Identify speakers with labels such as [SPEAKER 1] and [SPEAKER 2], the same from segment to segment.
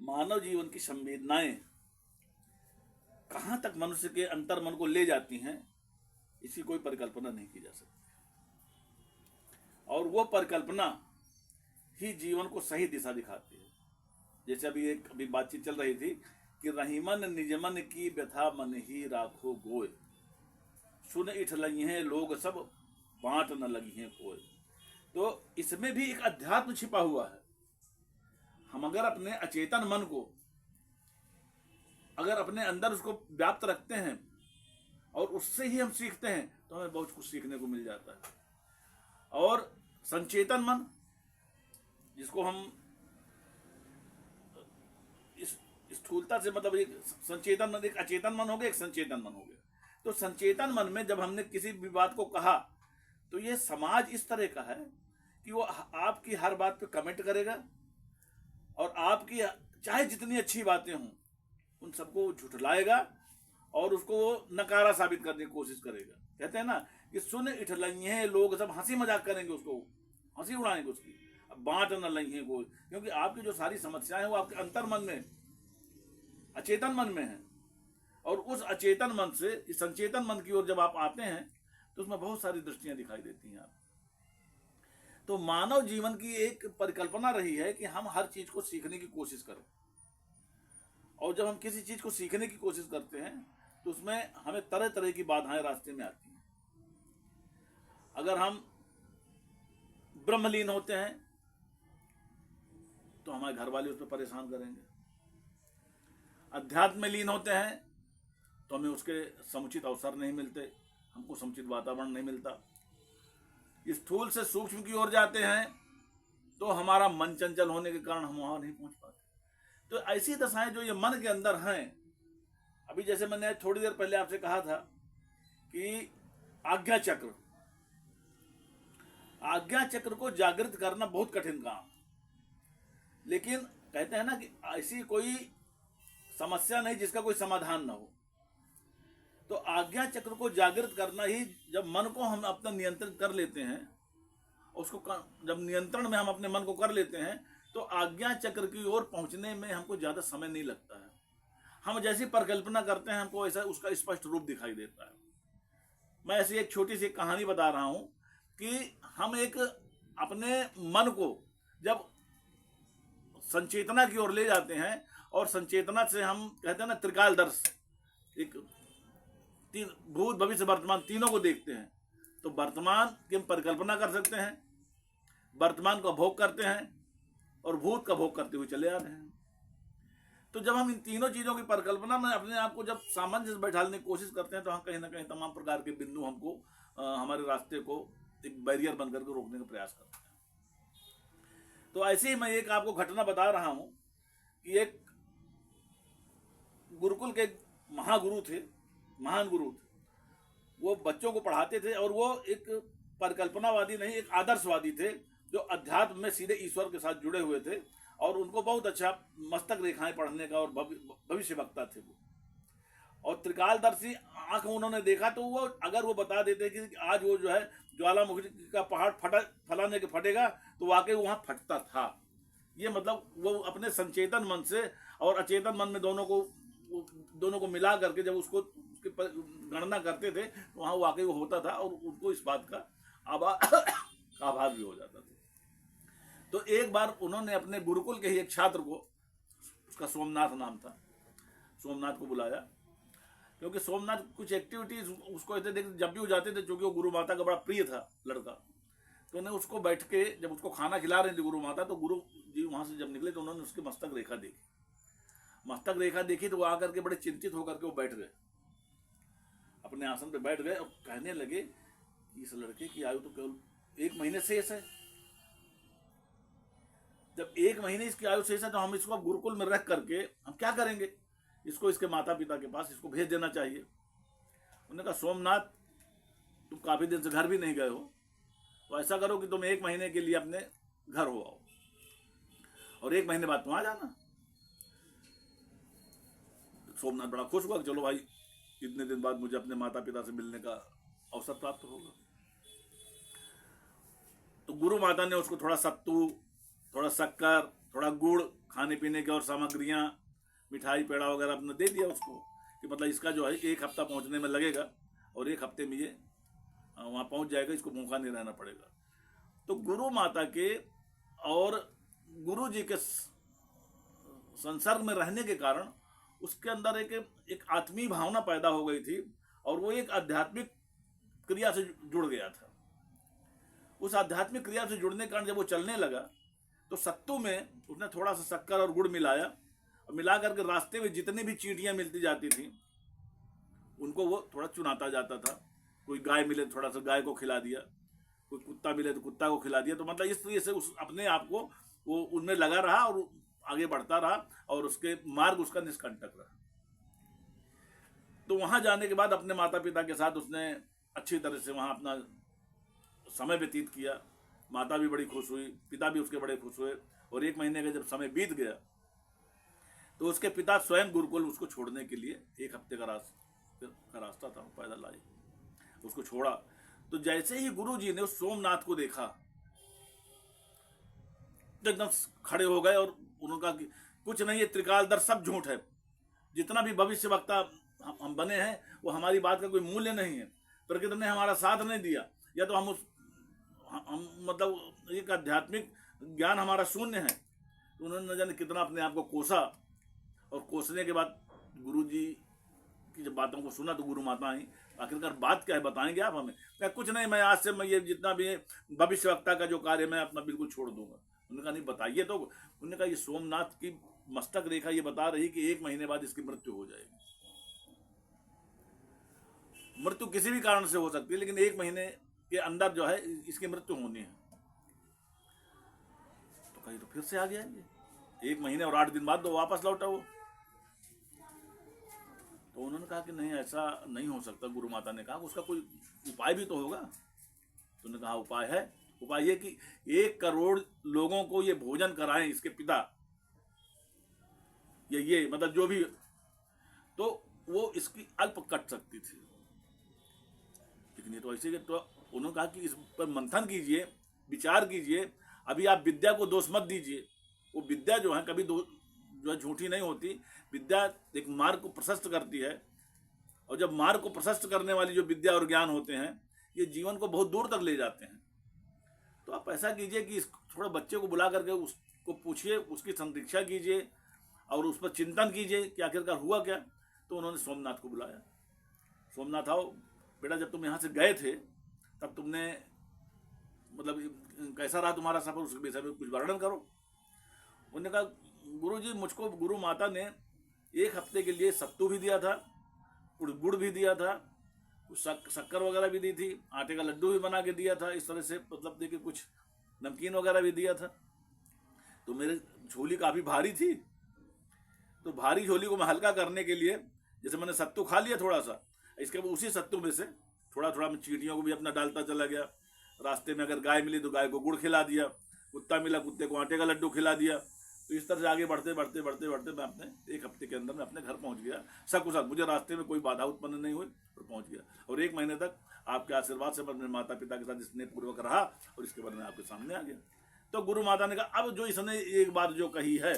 [SPEAKER 1] मानव जीवन की संवेदनाएं कहाँ तक मनुष्य के अंतर मन को ले जाती हैं, इसकी कोई परिकल्पना नहीं की जा सकती। और वो परिकल्पना ही जीवन को सही दिशा दिखाती है। जैसे अभी बातचीत चल रही थी कि रहीमन निजमन की व्यथा मन ही राखो गोय, सुन इठ लगी हैं लोग सब बांट न लगी हैं कोय। तो इसमें भी एक अध्यात्म छिपा हुआ है। हम अगर अपने अचेतन मन को अगर अपने अंदर उसको व्याप्त रखते हैं और उससे ही हम सीखते हैं तो हमें बहुत कुछ सीखने को मिल जाता है। और संचेतन मन, जिसको हम इस स्थूलता से मतलब एक संचेतन मन, एक अचेतन मन हो गया, एक संचेतन मन हो गया। तो संचेतन मन में जब हमने किसी भी बात को कहा तो ये समाज इस तरह का है कि वो आपकी हर बात पे कमेंट करेगा और आपकी चाहे जितनी अच्छी बातें हों उन सबको झुठलाएगा और उसको नकारा साबित करने की कोशिश करेगा। कहते हैं ना कि सुन इठ लइहे लोग सब हंसी मजाक करेंगे, उसको हंसी उड़ाएंगे उसकी, अब बांट न लइहे कोई, क्योंकि आपकी जो सारी समस्याएं हैं वो आपके अंतर मन में, अचेतन मन में है। और उस अचेतन मन से इस संचेतन मन की ओर जब आप आते हैं तो उसमें बहुत सारी दृष्टियां दिखाई देती हैं आप। तो मानव जीवन की एक परिकल्पना रही है कि हम हर चीज को सीखने की कोशिश करें, और जब हम किसी चीज को सीखने की कोशिश करते हैं तो उसमें हमें तरह तरह की बाधाएं रास्ते में आती हैं। अगर हम ब्रह्मलीन होते हैं तो हमारे घर वाले उस पर परेशान करेंगे। अध्यात्म में लीन होते हैं तो हमें उसके समुचित अवसर नहीं मिलते, हमको समुचित वातावरण नहीं मिलता। स्थूल से सूक्ष्म की ओर जाते हैं तो हमारा मन चंचल होने के कारण हम वहां नहीं पहुंच पाते। तो ऐसी दशाएं जो ये मन के अंदर हैं, अभी जैसे मैंने थोड़ी देर पहले आपसे कहा था कि आज्ञा चक्र को जागृत करना बहुत कठिन काम, लेकिन कहते हैं ना कि ऐसी कोई समस्या नहीं जिसका कोई समाधान ना हो। तो आज्ञा चक्र को जागृत करना ही, जब मन को हम अपना नियंत्रण कर लेते हैं, उसको जब नियंत्रण में हम अपने मन को कर लेते हैं तो आज्ञा चक्र की ओर पहुंचने में हमको ज्यादा समय नहीं लगता है। हम जैसी परिकल्पना करते हैं हमको ऐसा उसका स्पष्ट रूप दिखाई देता है। मैं ऐसी एक छोटी सी कहानी बता रहा हूं कि हम एक अपने मन को जब संचेतना की ओर ले जाते हैं और संचेतना से हम कहते हैं ना त्रिकालदर्श, एक भूत भविष्य वर्तमान तीनों को देखते हैं, तो वर्तमान की हम परिकल्पना कर सकते हैं, वर्तमान का भोग करते हैं और भूत का भोग करते हुए चले आ रहे हैं। तो जब हम इन तीनों चीजों की परिकल्पना में अपने आप को जब सामंजस्य बैठाने की कोशिश करते हैं तो हम कहीं ना कहीं तमाम प्रकार के बिंदु हमको हमारे रास्ते को एक बैरियर बनकर के रोकने का प्रयास करते हैं। तो ऐसे ही मैं एक आपको घटना बता रहा हूं कि एक गुरुकुल के महागुरु थे, महान गुरु थे। वो बच्चों को पढ़ाते थे और वो एक परिकल्पनावादी नहीं, एक आदर्शवादी थे जो अध्यात्म में सीधे ईश्वर के साथ जुड़े हुए थे और उनको बहुत अच्छा मस्तक रेखाएं पढ़ने का और भविष्य वक्ता थे वो। और त्रिकालदर्शी आंख उन्होंने देखा तो वो अगर वो बता देते कि आज वो जो है ज्वालामुखी का पहाड़ फलाने के फटेगा तो वाकई वहां फटता था। ये मतलब वो अपने संचेतन मन से और अचेतन मन में दोनों को मिला करके जब उसको गणना करते थे तो वहां वाकई वो होता था और उनको इस बात का आभास भी हो जाता था। तो एक बार उन्होंने अपने गुरुकुल के ही एक छात्र को, उसका सोमनाथ नाम था, सोमनाथ को बुलाया, क्योंकि सोमनाथ कुछ एक्टिविटीज उसको ऐसे देख जब भी वो जाते थे, क्योंकि वो गुरु माता का बड़ा प्रिय था लड़का, तो उन्हें उसको बैठ के जब उसको खाना खिला रहे थे गुरु माता, तो गुरु जी वहां से जब निकले तो उन्होंने उसकी मस्तक रेखा देखी तो वो आकर के बड़े चिंतित होकर के वो बैठ गए, अपने आसन पे बैठ गए और कहने लगे कि इस लड़के की आयु तो केवल 1 महीने शेष है। जब 1 महीने इसकी आयु शेष है तो हम इसको गुरुकुल में रख करके हम क्या करेंगे, इसको इसके माता पिता के पास इसको भेज देना चाहिए। उन्होंने कहा सोमनाथ तुम काफी दिन से घर भी नहीं गए हो, तो ऐसा करो कि तुम 1 महीने के लिए अपने घर हो आओ और 1 महीने बाद तुम आ जाना। सोमनाथ बड़ा खुश हुआ, चलो भाई इतने दिन बाद मुझे अपने माता पिता से मिलने का अवसर प्राप्त होगा। तो गुरु माता ने उसको थोड़ा सत्तू, थोड़ा शक्कर थोड़ा गुड़, खाने पीने की और सामग्रियाँ, मिठाई पेड़ा वगैरह अपने दे दिया उसको कि मतलब इसका जो है 1 हफ्ता पहुंचने में लगेगा और 1 हफ्ते में ये वहाँ पहुंच जाएगा, इसको भूखा नहीं रहना पड़ेगा। तो गुरु माता के और गुरु जी के संसर्ग में रहने के कारण उसके अंदर एक आत्मीय भावना पैदा हो गई थी और वो एक आध्यात्मिक क्रिया से जुड़ गया था। उस आध्यात्मिक क्रिया से जुड़ने के कारण जब वो चलने लगा तो सत्तू में उसने थोड़ा सा शक्कर और गुड़ मिलाया और मिला करके रास्ते में जितनी भी चींटियां मिलती जाती थी उनको वो थोड़ा चुनाता जाता था। कोई गाय मिले तो थोड़ा सा गाय को खिला दिया, कोई कुत्ता मिले तो कुत्ता को खिला दिया। तो मतलब इस तरीके से उस अपने आप को वो उनमें लगा रहा और आगे बढ़ता रहा और उसके मार्ग उसका निष्कंटक रहा। तो वहां जाने के बाद अपने माता पिता के साथ उसने अच्छी तरह से वहां अपना समय व्यतीत किया। माता भी बड़ी खुश हुई, पिता भी उसके बड़े खुश हुए और 1 महीने का जब समय बीत गया तो उसके पिता स्वयं गुरुकुल उसको छोड़ने के लिए 1 हफ्ते का रास्ता था, पैदल आए, उसको छोड़ा। तो जैसे ही गुरु जी ने उस सोमनाथ को देखा तो एकदम खड़े हो गए और उन्होंने कहा कि कुछ नहीं, ये त्रिकालदर्श सब झूठ है, जितना भी भविष्य वक्ता हम बने हैं वो हमारी बात का कोई मूल्य नहीं है। प्रकृति ने हमारा साथ नहीं दिया, या तो हम मतलब एक आध्यात्मिक ज्ञान हमारा शून्य है। तो उन्होंने न जाने कितना अपने आप को कोसा और कोसने के बाद गुरु जी की जब बातों को सुना तो गुरु माता आई, आखिरकार बात क्या है बताएंगे आप हमें? क्या कुछ नहीं, मैं आज से मैं ये जितना भी भविष्य वक्ता का जो कार्य मैं अपना बिल्कुल छोड़ दूंगा। उन्होंने कहा नहीं बताइए। तो उन्होंने कहा ये सोमनाथ की मस्तक रेखा ये बता रही कि 1 महीने बाद इसकी मृत्यु हो जाएगी। मृत्यु किसी भी कारण से हो सकती है लेकिन 1 महीने के अंदर जो है इसकी मृत्यु होनी है। तो कहीं तो फिर से आ गया ये 1 महीने और 8 दिन बाद तो वापस लौटा वो। तो उन्होंने कहा कि नहीं ऐसा नहीं हो सकता। गुरु माता ने कहा उसका कोई उपाय भी तो होगा। तो उन्होंने कहा उपाय है। उपाय ये कि 1 करोड़ लोगों को ये भोजन कराएं, इसके पिता ये मतलब जो भी, तो वो इसकी अल्प कट सकती थी। लेकिन ये तो ऐसे कि तो उन्होंने कहा कि इस पर मंथन कीजिए, विचार कीजिए। अभी आप विद्या को दोष मत दीजिए, वो विद्या जो है कभी जो है झूठी नहीं होती। विद्या एक मार्ग को प्रशस्त करती है और जब मार्ग को प्रशस्त करने वाली जो विद्या और ज्ञान होते हैं ये जीवन को बहुत दूर तक ले जाते हैं। तो आप ऐसा कीजिए कि थोड़ा बच्चे को बुला करके उसको पूछिए, उसकी संरीक्षा कीजिए और उस पर चिंतन कीजिए कि आखिरकार हुआ क्या। तो उन्होंने सोमनाथ को बुलाया। सोमनाथ आओ बेटा, जब तुम यहाँ से गए थे तब तुमने मतलब कैसा रहा तुम्हारा सफर, उसके विषय में कुछ वर्णन करो। उन्होंने कहा गुरुजी मुझको गुरु माता ने 1 हफ्ते के लिए सत्तू भी दिया था, गुड़ भी दिया था, शक्कर वगैरह भी दी थी, आटे का लड्डू भी बना के दिया था, इस तरह से मतलब देखिए कुछ नमकीन वगैरह भी दिया था। तो मेरे झोली काफी भारी थी, तो भारी झोली को मैं हल्का करने के लिए जैसे मैंने सत्तू खा लिया थोड़ा सा, इसके बाद उसी सत्तू में से थोड़ा थोड़ा मैं चींटियों को भी अपना डालता चला गया। रास्ते में अगर गाय मिली तो गाय को गुड़ खिला दिया, कुत्ता मिला कुत्ते को आटे का लड्डू खिला दिया। तो इस तरह से आगे बढ़ते बढ़ते बढ़ते बढ़ते मैं अपने 1 हफ्ते के अंदर मैं अपने घर पहुंच गया सकुशल। मुझे रास्ते में कोई बाधा उत्पन्न नहीं हुई और पहुंच गया। और 1 महीने तक आपके आशीर्वाद से मैं अपने माता पिता के साथ स्नेहपूर्वक रहा और इसके बाद मैं आपके सामने आ गया। तो गुरु माता ने कहा अब जो इसने एक बात जो कही है,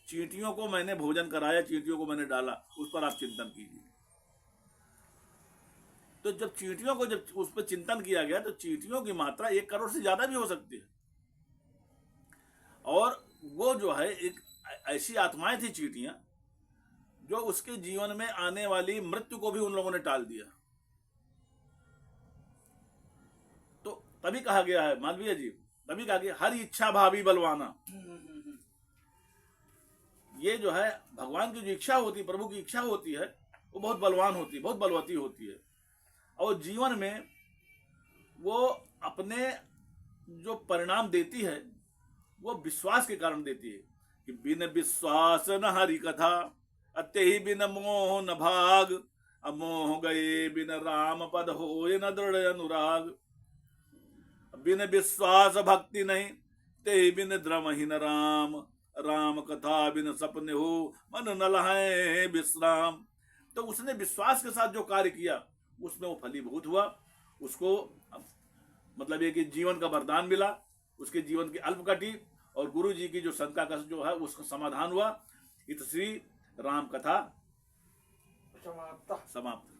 [SPEAKER 1] चींटियों को मैंने भोजन कराया, चींटियों को मैंने डाला, उस पर आप चिंतन कीजिए। तो जब चींटियों को जब उस पर चिंतन किया गया तो चींटियों की मात्रा 1 करोड़ से ज्यादा भी हो सकती है। और वो जो है एक ऐसी आत्माएं थी चींटियां जो उसके जीवन में आने वाली मृत्यु को भी उन लोगों ने टाल दिया। तो तभी कहा गया है मालवीय जी, तभी कहा गया हर इच्छा भावी बलवाना। ये जो है भगवान की जो इच्छा होती है, प्रभु की इच्छा होती है, वो बहुत बलवान होती है, बहुत बलवती होती है। और जीवन में वो अपने जो परिणाम देती है वो विश्वास के कारण देती है कि बिन विश्वास न हरि कथा, अत्य ही बिन मोह न भाग, अमोह गए बिन राम पद होए न दृढ़ अनुराग। बिन विश्वास भक्ति नहीं, ते बिन द्रमहीन राम, राम कथा बिन सपने हो मन न लहाए विश्राम। तो उसने विश्वास के साथ जो कार्य किया उसमें वो फलीभूत हुआ। उसको मतलब ये कि जीवन का वरदान मिला, उसके जीवन की अल्प कटी और गुरु जी की जो शंका का जो है उसका समाधान हुआ। इत श्री राम कथा
[SPEAKER 2] समाप्त।
[SPEAKER 1] समाप्त।